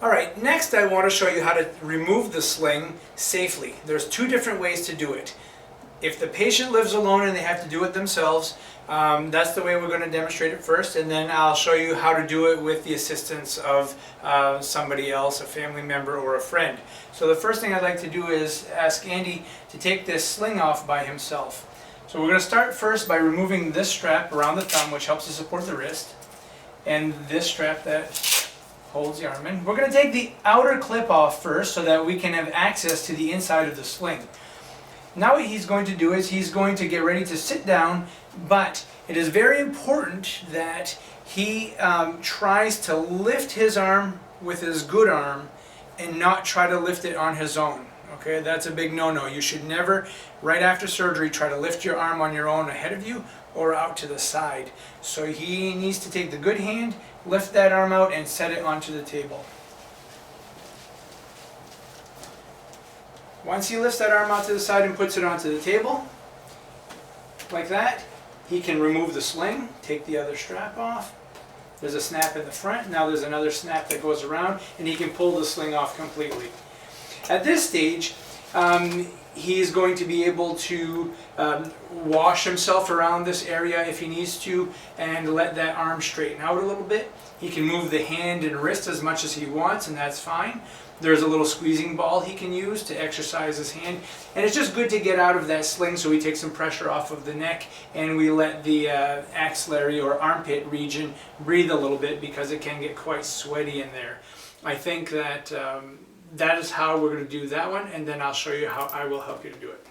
Alright, next I want to show you how to remove the sling safely. There's two different ways to do it. If the patient lives alone and they have to do it themselves, that's the way we're going to demonstrate it first, and then I'll show you how to do it with the assistance of somebody else, a family member or a friend. So the first thing I'd like to do is ask Andy to take this sling off by himself. So we're going to start first by removing this strap around the thumb, which helps to support the wrist, and this strap that holds the arm in. We're going to take the outer clip off first so that we can have access to the inside of the sling. Now what he's going to do is he's going to get ready to sit down, but it is very important that he tries to lift his arm with his good arm and not try to lift it on his own. Okay, that's a big no-no. You should never, right after surgery, try to lift your arm on your own ahead of you or out to the side. So he needs to take the good hand, lift that arm out, and set it onto the table. Once he lifts that arm out to the side and puts it onto the table, like that, he can remove the sling, take the other strap off. There's a snap in the front, now there's another snap that goes around, and he can pull the sling off completely. At this stage, he is going to be able to wash himself around this area if he needs to and let that arm straighten out a little bit. He can move the hand and wrist as much as he wants, and that's fine. There's a little squeezing ball he can use to exercise his hand, and it's just good to get out of that sling so we take some pressure off of the neck and we let the axillary or armpit region breathe a little bit because it can get quite sweaty in there. I think that that is how we're going to do that one, and then I'll show you how I will help you to do it.